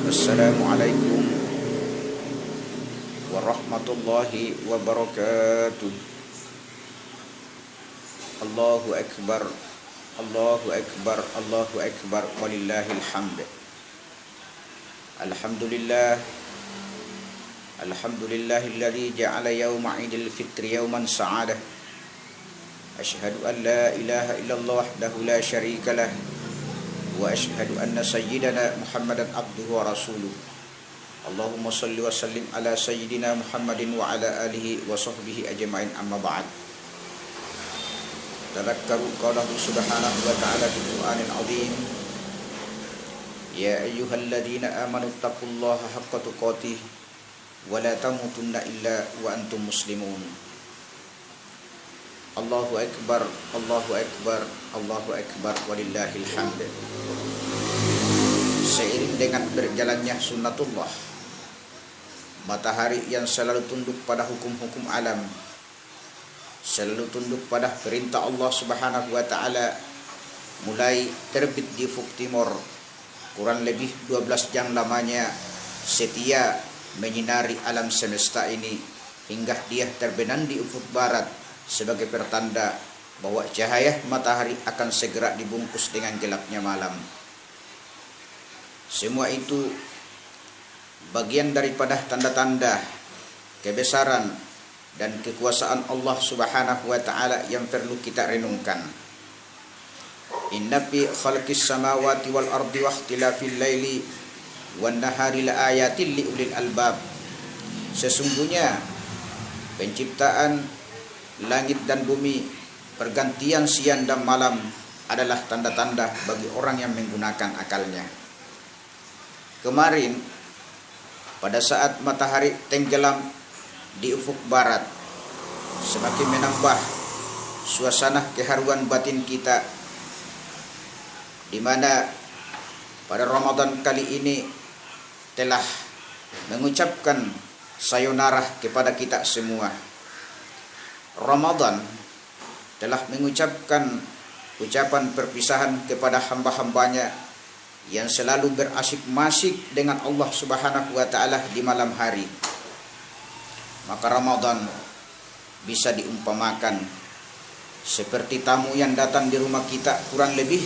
Assalamualaikum warahmatullahi wabarakatuh. Allahu akbar, Allahu akbar, Allahu akbar, walillahil hamd. Alhamdulillah, alhamdulillahilladzi ja'ala yawma 'idil fitri yawman sa'adah. Asyhadu an la ilaha illallah wahdahu la syarika lah. Wa asyhadu anna sayyidana Muhammadan abduhu wa rasuluh. Allahumma salli wa sallim ala sayyidina Muhammadin wa ala alihi wa sahbihi ajma'in, amma ba'd. Tadhakkaru qawlahu subhanahu wa ta'ala fil Qur'anil 'azim. Ya ayyuhalladzina amanu taqullaha haqqa tuqatih wa la tamutunna illa wa antum muslimun. Allahu akbar, Allahu akbar, Allahu akbar, walillahil hamd. Seiring dengan berjalannya sunnatullah, matahari yang selalu tunduk pada hukum-hukum alam, selalu tunduk pada perintah Allah Subhanahu wa taala, mulai terbit di ufuk timur, kurang lebih 12 jam lamanya setia menyinari alam semesta ini hingga dia terbenam di ufuk barat sebagai pertanda bahwa cahaya matahari akan segera dibungkus dengan gelapnya malam. Semua itu bagian daripada tanda-tanda kebesaran dan kekuasaan Allah Subhanahu wa taala yang perlu kita renungkan. Inna fi khalqis samawati wal ardi wa ikhtilafil laili wan nahari laayatil liulil albab. Sesungguhnya penciptaan langit dan bumi, pergantian siang dan malam adalah tanda-tanda bagi orang yang menggunakan akalnya. Kemarin pada saat matahari tenggelam di ufuk barat, semakin menambah suasana keharuan batin kita, di mana pada Ramadan kali ini telah mengucapkan sayonara kepada kita semua. Ramadan telah mengucapkan ucapan perpisahan kepada hamba-hambanya yang selalu berasyik-masyik dengan Allah Subhanahu wa taala di malam hari. Maka Ramadan bisa diumpamakan seperti tamu yang datang di rumah kita kurang lebih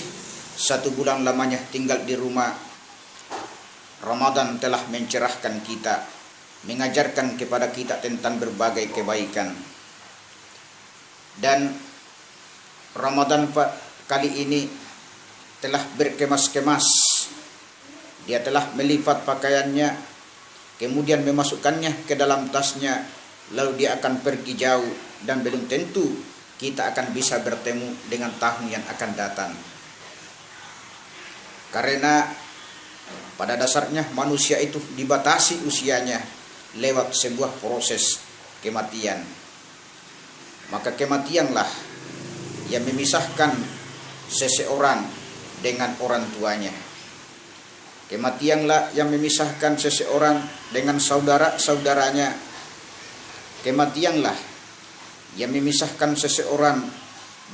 1 bulan lamanya tinggal di rumah. Ramadan telah mencerahkan kita, mengajarkan kepada kita tentang berbagai kebaikan. Dan Ramadan kali ini telah berkemas-kemas. Dia telah melipat pakaiannya, kemudian memasukkannya ke dalam tasnya, lalu dia akan pergi jauh dan belum tentu kita akan bisa bertemu dengan tahun yang akan datang. Karena pada dasarnya manusia itu dibatasi usianya lewat sebuah proses kematian. Maka kematianlah yang memisahkan seseorang dengan orang tuanya. Kematianlah yang memisahkan seseorang dengan saudara-saudaranya. Kematianlah yang memisahkan seseorang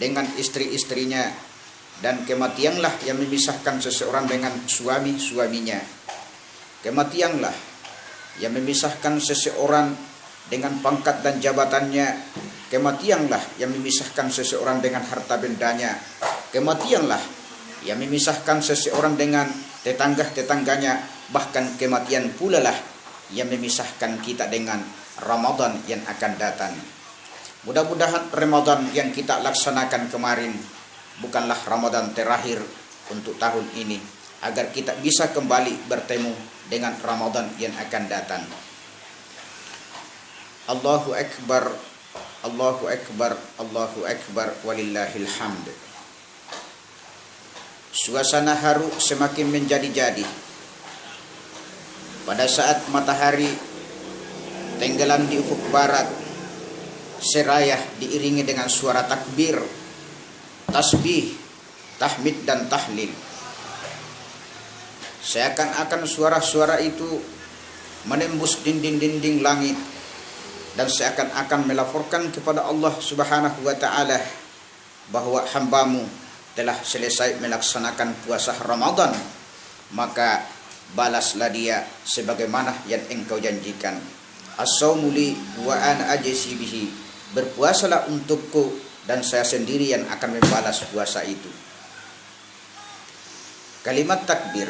dengan istri-istrinya. Dan kematianlah yang memisahkan seseorang dengan suami-suaminya. Kematianlah yang memisahkan seseorang dengan pangkat dan jabatannya. Kematianlah yang memisahkan seseorang dengan harta bendanya. Kematianlah yang memisahkan seseorang dengan tetangga-tetangganya. Bahkan kematian pula lah yang memisahkan kita dengan Ramadan yang akan datang. Mudah-mudahan Ramadan yang kita laksanakan kemarin bukanlah Ramadan terakhir untuk tahun ini, agar kita bisa kembali bertemu dengan Ramadan yang akan datang. Allahu akbar, Allahu akbar, Allahu akbar, walillahil hamd. Suasana haru semakin menjadi-jadi pada saat matahari tenggelam di ufuk barat, seraya diiringi dengan suara takbir, tasbih, tahmid dan tahlil. Seakan-akan suara-suara itu menembus dinding-dinding langit dan seakan-akan melaporkan kepada Allah Subhanahu wa taala bahwa hambamu telah selesai melaksanakan puasa Ramadan, maka balaslah dia sebagaimana yang engkau janjikan. As-saumu li wa ana ajzi bihi, berpuasalah untukku dan saya sendiri yang akan membalas puasa itu. Kalimat takbir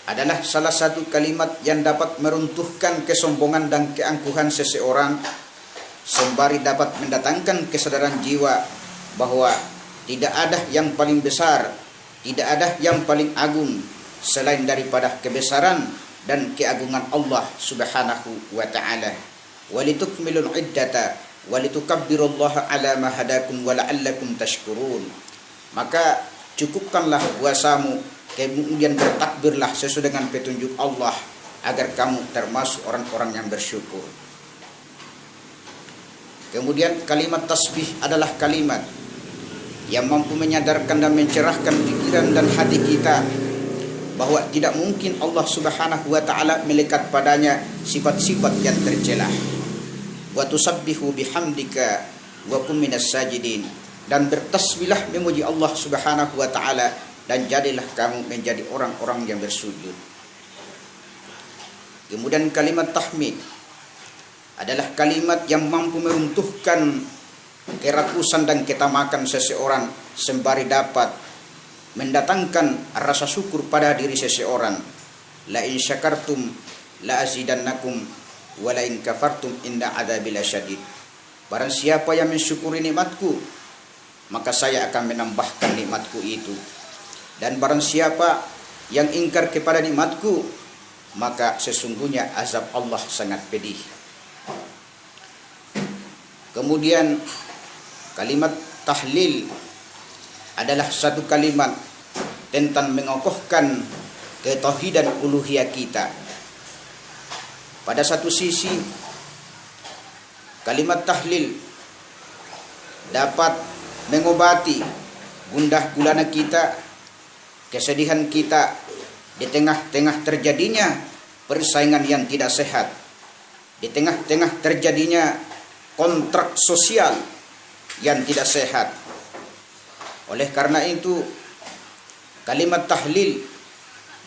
adalah salah satu kalimat yang dapat meruntuhkan kesombongan dan keangkuhan seseorang, sembari dapat mendatangkan kesadaran jiwa bahwa tidak ada yang paling besar, tidak ada yang paling agung selain daripada kebesaran dan keagungan Allah Subhanahu wa ta'ala. Walitukmilul iddata walitukabbirullaha ala ma hadakum wa la'allakum tashkurun. Maka cukupkanlah puasamu, kemudian bertakbirlah sesuai dengan petunjuk Allah agar kamu termasuk orang-orang yang bersyukur. Kemudian kalimat tasbih adalah kalimat yang mampu menyadarkan dan mencerahkan pikiran dan hati kita bahwa tidak mungkin Allah Subhanahu wa ta'ala melekat padanya sifat-sifat yang tercela. Wa tusabbihu bihamdika wa kum minas sajidin, dan bertasbihlah memuji Allah Subhanahu wa ta'ala dan jadilah kamu menjadi orang-orang yang bersujud. Kemudian kalimat tahmid adalah kalimat yang mampu meruntuhkan kerakusan dan ketamakan seseorang, sembari dapat mendatangkan rasa syukur pada diri seseorang. La in syakartum la azidannakum wa la in kafartum inna adzabil syadid. Barang siapa yang mensyukuri nikmatku, maka saya akan menambahkan nikmatku itu. Dan barang siapa yang ingkar kepada nikmatku, maka sesungguhnya azab Allah sangat pedih. Kemudian kalimat tahlil adalah satu kalimat tentang mengokohkan ketauhidan uluhiyah kita. Pada satu sisi, kalimat tahlil dapat mengobati gundah gulana kita, kesedihan kita di tengah-tengah terjadinya persaingan yang tidak sehat, di tengah-tengah terjadinya kontrak sosial yang tidak sehat. Oleh karena itu, kalimat tahlil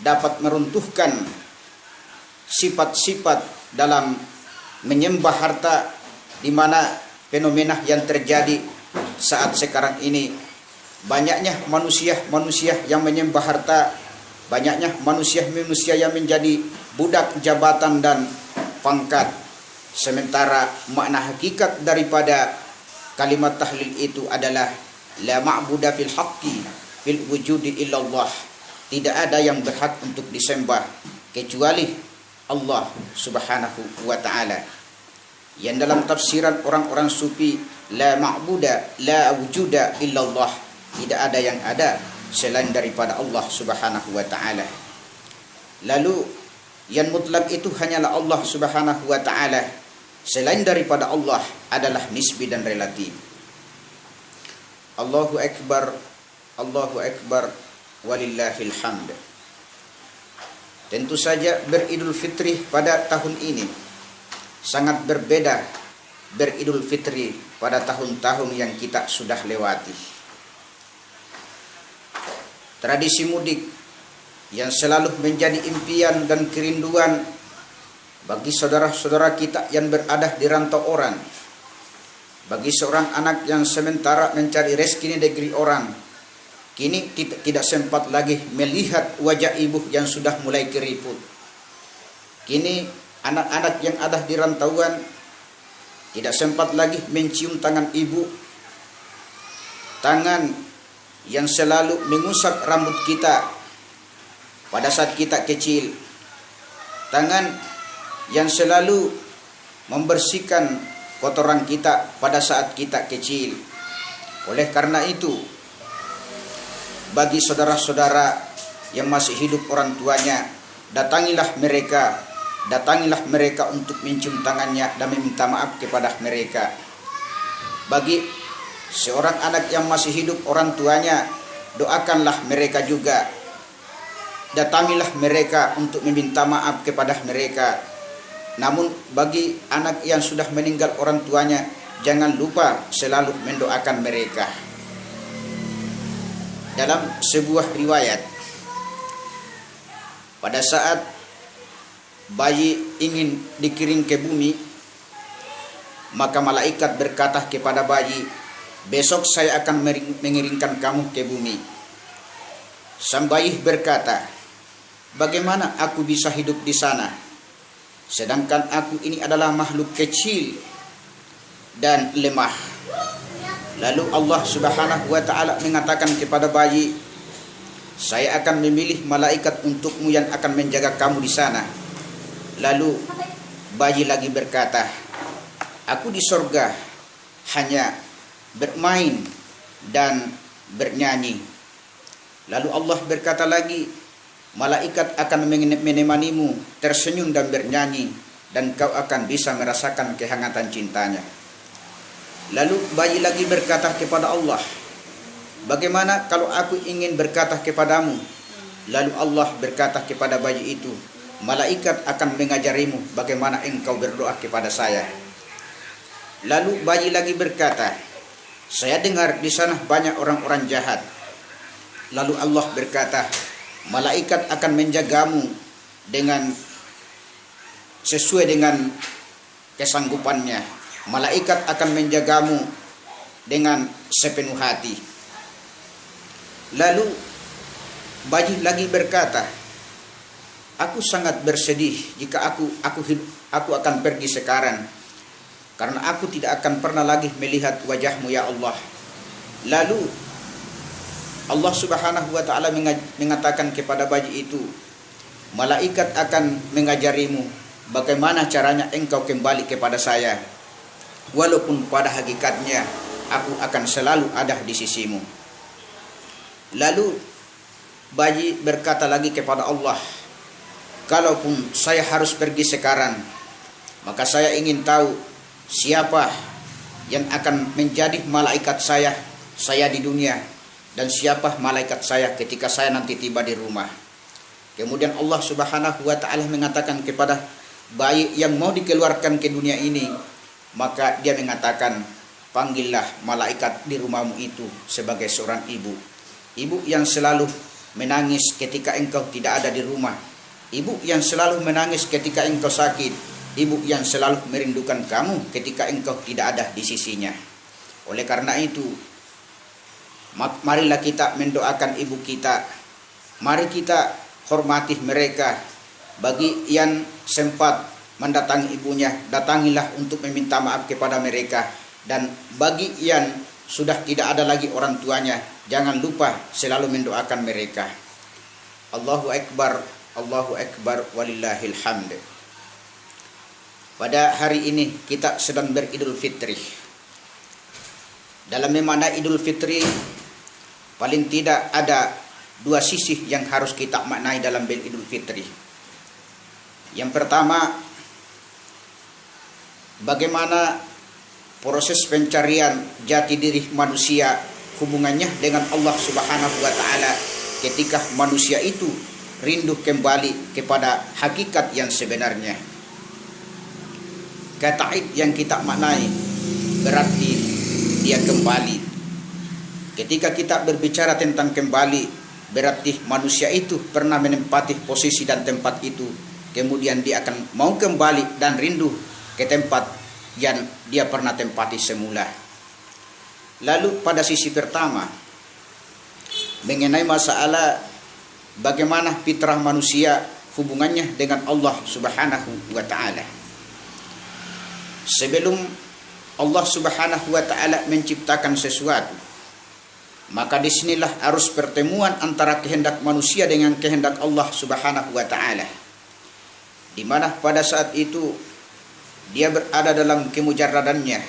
dapat meruntuhkan sifat-sifat dalam menyembah harta, di mana fenomena yang terjadi saat sekarang ini, banyaknya manusia-manusia yang menyembah harta, banyaknya manusia-manusia yang menjadi budak jabatan dan pangkat. Sementara makna hakikat daripada kalimat tahlil itu adalah la ma'buda fil haqqi fil wujudi illallah. Tidak ada yang berhak untuk disembah kecuali Allah Subhanahu wa ta'ala. Yang dalam tafsiran orang-orang sufi, la ma'buda la wujuda illallah, tidak ada yang ada selain daripada Allah Subhanahu wa ta'ala. Lalu yang mutlak itu hanyalah Allah Subhanahu wa ta'ala. Selain daripada Allah adalah nisbi dan relatif. Allahu Akbar, Allahu Akbar, walillahil hamd. Tentu saja beridul fitri pada tahun ini sangat berbeda beridul fitri pada tahun-tahun yang kita sudah lewati. Tradisi mudik yang selalu menjadi impian dan kerinduan bagi saudara-saudara kita yang berada di rantau orang, bagi seorang anak yang sementara mencari rezeki di negeri orang, kini tidak sempat lagi melihat wajah ibu yang sudah mulai keriput. Kini anak-anak yang ada di rantauan tidak sempat lagi mencium tangan ibu, tangan yang selalu mengusap rambut kita pada saat kita kecil, tangan yang selalu membersihkan kotoran kita pada saat kita kecil. Oleh karena itu, bagi saudara-saudara yang masih hidup orang tuanya, datangilah mereka untuk mencium tangannya dan meminta maaf kepada mereka. Bagi seorang anak yang masih hidup orang tuanya, doakanlah mereka juga. Datangilah mereka untuk meminta maaf kepada mereka. Namun bagi anak yang sudah meninggal orang tuanya, jangan lupa selalu mendoakan mereka. Dalam sebuah riwayat, pada saat bayi ingin dikirim ke bumi, maka malaikat berkata kepada bayi, besok saya akan mengirimkan kamu ke bumi. Sang bayi berkata, bagaimana aku bisa hidup di sana? Sedangkan aku ini adalah makhluk kecil dan lemah. Lalu Allah Subhanahu wa ta'ala mengatakan kepada bayi, saya akan memilih malaikat untukmu yang akan menjaga kamu di sana. Lalu bayi lagi berkata, aku di sorga hanya bermain dan bernyanyi. Lalu Allah berkata lagi, malaikat akan menemanimu tersenyum dan bernyanyi, dan kau akan bisa merasakan kehangatan cintanya. Lalu bayi lagi berkata kepada Allah, bagaimana kalau aku ingin berkata kepadamu? Lalu Allah berkata kepada bayi itu, malaikat akan mengajarimu bagaimana engkau berdoa kepada saya. Lalu bayi lagi berkata, saya dengar di sana banyak orang-orang jahat. Lalu Allah berkata, malaikat akan menjagamu dengan sesuai dengan kesanggupannya. Malaikat akan menjagamu dengan sepenuh hati. Lalu bayi lagi berkata, aku sangat bersedih jika aku akan pergi sekarang, karena aku tidak akan pernah lagi melihat wajahmu ya Allah. Lalu Allah Subhanahu wa ta'ala mengatakan kepada bayi itu, malaikat akan mengajarimu bagaimana caranya engkau kembali kepada saya, walaupun pada hakikatnya aku akan selalu ada di sisimu. Lalu bayi berkata lagi kepada Allah, kalaupun saya harus pergi sekarang, maka saya ingin tahu siapa yang akan menjadi malaikat saya di dunia, dan siapa malaikat saya ketika saya nanti tiba di rumah. Kemudian Allah Subhanahu wa ta'ala mengatakan kepada bayi yang mau dikeluarkan ke dunia ini, maka dia mengatakan, panggillah malaikat di rumahmu itu sebagai seorang ibu. Ibu yang selalu menangis ketika engkau tidak ada di rumah. Ibu yang selalu menangis ketika engkau sakit. Ibu yang selalu merindukan kamu ketika engkau tidak ada di sisinya. Oleh karena itu, marilah kita mendoakan ibu kita. Mari kita hormati mereka. Bagi yang sempat mendatangi ibunya, datangilah untuk meminta maaf kepada mereka. Dan bagi yang sudah tidak ada lagi orang tuanya, jangan lupa selalu mendoakan mereka. Allahu Akbar, Allahu Akbar, walillahil hamd. Pada hari ini kita sedang beridul fitri. Dalam memaknai idul fitri, paling tidak ada dua sisi yang harus kita maknai dalam beridul fitri. Yang pertama, bagaimana proses pencarian jati diri manusia, hubungannya dengan Allah Subhanahu wa ta'ala ketika manusia itu rindu kembali kepada hakikat yang sebenarnya. Kata id yang kita maknai berarti dia kembali. Ketika kita berbicara tentang kembali, berarti manusia itu pernah menempati posisi dan tempat itu, kemudian dia akan mau kembali dan rindu ke tempat yang dia pernah tempati semula. Lalu pada sisi pertama, mengenai masalah bagaimana fitrah manusia hubungannya dengan Allah Subhanahu wa ta'ala. Sebelum Allah Subhanahu wa ta'ala menciptakan sesuatu, maka disinilah arus pertemuan antara kehendak manusia dengan kehendak Allah Subhanahu wa ta'ala, di mana pada saat itu dia berada dalam kemujarradannya.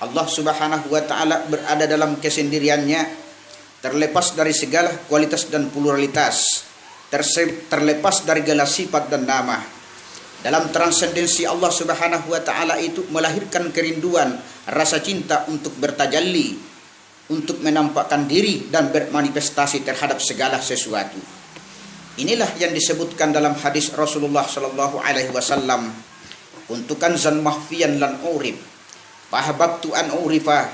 Allah Subhanahu wa ta'ala berada dalam kesendiriannya, terlepas dari segala kualitas dan pluralitas, terlepas dari segala sifat dan nama. Dalam transendensi Allah Subhanahu wa ta'ala itu melahirkan kerinduan, rasa cinta untuk bertajalli, untuk menampakkan diri dan bermanifestasi terhadap segala sesuatu. Inilah yang disebutkan dalam hadis Rasulullah sallallahu alaihi wasallam, kuntu kanzan mahfiyan lan urib, fahabbtu an urifa,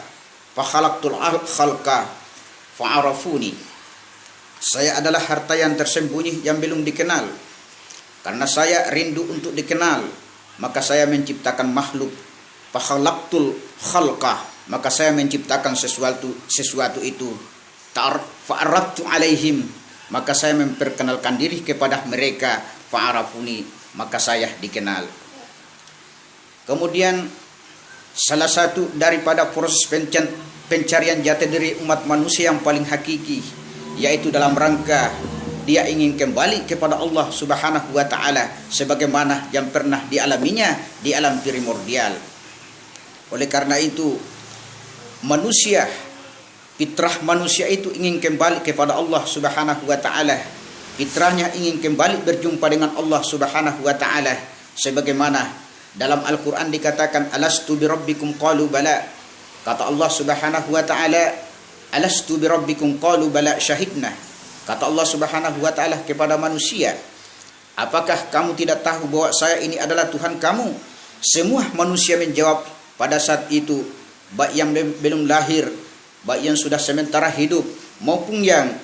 fa khalaqtul khalqa fa arafuni. Saya adalah harta yang tersembunyi yang belum dikenal. Karena saya rindu untuk dikenal, maka saya menciptakan makhluk. Fakhalaqtul khalqa, maka saya menciptakan sesuatu itu. Fa'aradtu alaihim, maka saya memperkenalkan diri kepada mereka. Fa'arafuni, maka saya dikenal. Kemudian salah satu daripada proses pencarian jati diri umat manusia yang paling hakiki, yaitu dalam rangka dia ingin kembali kepada Allah Subhanahu wa taala sebagaimana yang pernah dialaminya di alam primordial. Oleh karena itu, fitrah manusia itu ingin kembali kepada Allah Subhanahu wa taala. Fitrahnya ingin kembali berjumpa dengan Allah Subhanahu wa taala sebagaimana dalam Al-Qur'an dikatakan, alastu birabbikum qalu bala. Kata Allah Subhanahu wa taala, alastu birabbikum qalu bala syahidna. Kata Allah Subhanahu wa taala kepada manusia, apakah kamu tidak tahu bahwa saya ini adalah Tuhan kamu? Semua manusia menjawab pada saat itu, baik yang belum lahir, baik yang sudah sementara hidup, maupun yang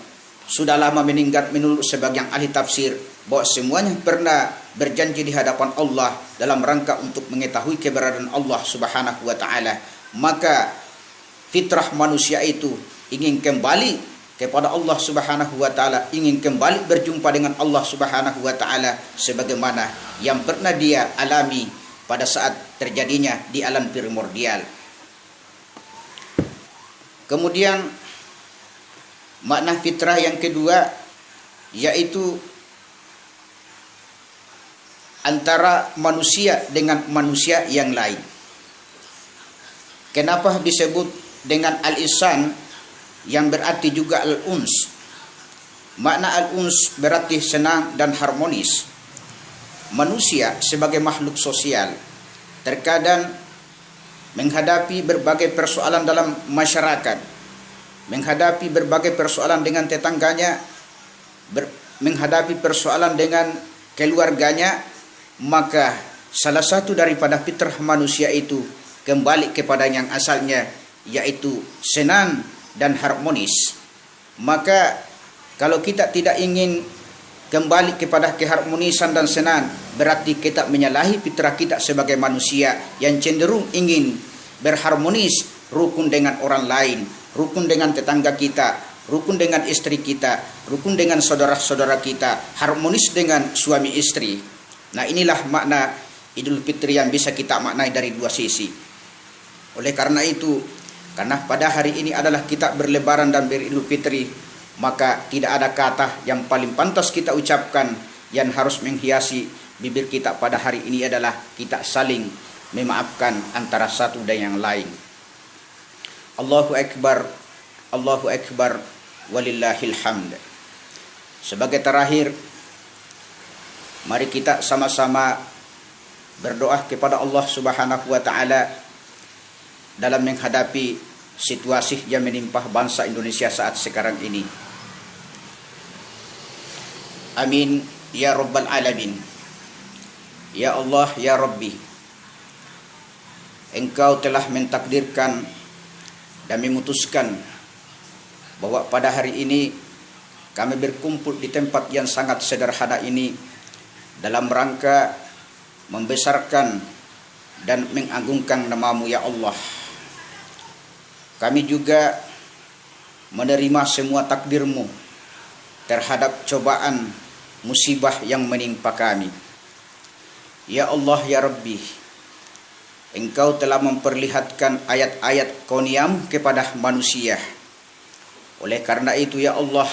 sudah lama meninggal, menurut sebagian ahli tafsir, bahwa semuanya pernah berjanji di hadapan Allah dalam rangka untuk mengetahui keberadaan Allah Subhanahu wa taala. Maka fitrah manusia itu ingin kembali kepada Allah Subhanahu wa taala, ingin kembali berjumpa dengan Allah Subhanahu wa taala sebagaimana yang pernah dia alami pada saat terjadinya di alam primordial. Kemudian makna fitrah yang kedua yaitu antara manusia dengan manusia yang lain. Kenapa disebut dengan al-ihsan yang berarti juga al-uns? Makna al-uns berarti senang dan harmonis. Manusia sebagai makhluk sosial terkadang menghadapi berbagai persoalan dalam masyarakat, menghadapi berbagai persoalan dengan tetangganya, menghadapi persoalan dengan keluarganya. Maka salah satu daripada fitrah manusia itu kembali kepada yang asalnya, yaitu senang dan harmonis. Maka kalau kita tidak ingin kembali kepada keharmonisan dan senang, berarti kita menyalahi fitrah kita sebagai manusia yang cenderung ingin berharmonis, rukun dengan orang lain, rukun dengan tetangga kita, rukun dengan istri kita, rukun dengan saudara-saudara kita, harmonis dengan suami istri. Nah, inilah makna Idul Fitri yang bisa kita maknai dari dua sisi. Oleh karena itu, karena pada hari ini adalah kita berlebaran dan beridul fitri, maka tidak ada kata yang paling pantas kita ucapkan yang harus menghiasi bibir kita pada hari ini adalah kita saling memaafkan antara satu dan yang lain. Allahu Akbar, Allahu Akbar, walillahil hamd. Sebagai terakhir, mari kita sama-sama berdoa kepada Allah Subhanahu wa taala dalam menghadapi situasi yang menimpa bangsa Indonesia saat sekarang ini. Amin ya rabbal alamin. Ya Allah ya Rabbi, Engkau telah mentakdirkan dan memutuskan bahwa pada hari ini kami berkumpul di tempat yang sangat sederhana ini dalam rangka membesarkan dan mengagungkan nama-Mu ya Allah. Kami juga menerima semua takdir-Mu terhadap cobaan musibah yang menimpa kami. Ya Allah ya Rabbi, Engkau telah memperlihatkan ayat-ayat kauniyam kepada manusia. Oleh karena itu ya Allah,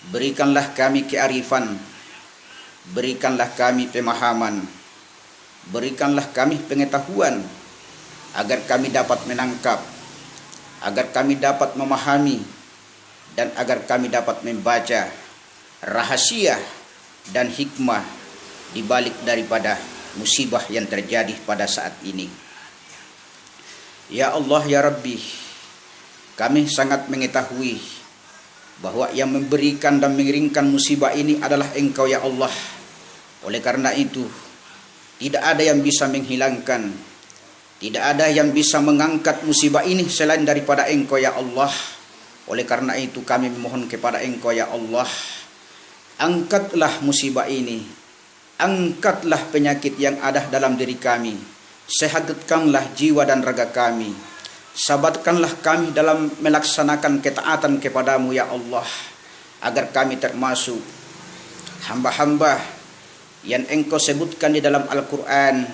berikanlah kami kearifan, berikanlah kami pemahaman, berikanlah kami pengetahuan agar kami dapat menangkap, agar kami dapat memahami, dan agar kami dapat membaca rahasia dan hikmah di balik daripada musibah yang terjadi pada saat ini. Ya Allah ya Rabbi, kami sangat mengetahui bahwa yang memberikan dan mengiringkan musibah ini adalah Engkau ya Allah. Oleh karena itu, tidak ada yang bisa menghilangkan, tidak ada yang bisa mengangkat musibah ini selain daripada Engkau ya Allah. Oleh karena itu kami memohon kepada Engkau ya Allah, angkatlah musibah ini Angkatlah penyakit yang ada dalam diri kami. Sehatkanlah jiwa dan raga kami. Sabatkanlah kami dalam melaksanakan ketaatan kepadamu ya Allah, agar kami termasuk hamba-hamba yang engkau sebutkan di dalam Al-Quran,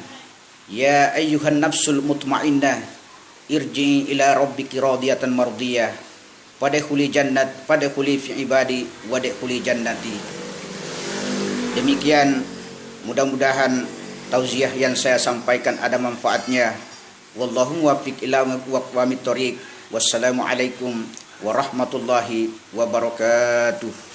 ya ayyuhan nafsul mutmainnah irji'i ila rabbiki radiyatan mardiyah fadkhuli fi ibadi wadkhuli jannati. Demikian, mudah-mudahan tausiah yang saya sampaikan ada manfaatnya. Wallahu muwaffiq ila aqwamit thoriq. Wassalamualaikum warahmatullahi wabarakatuh.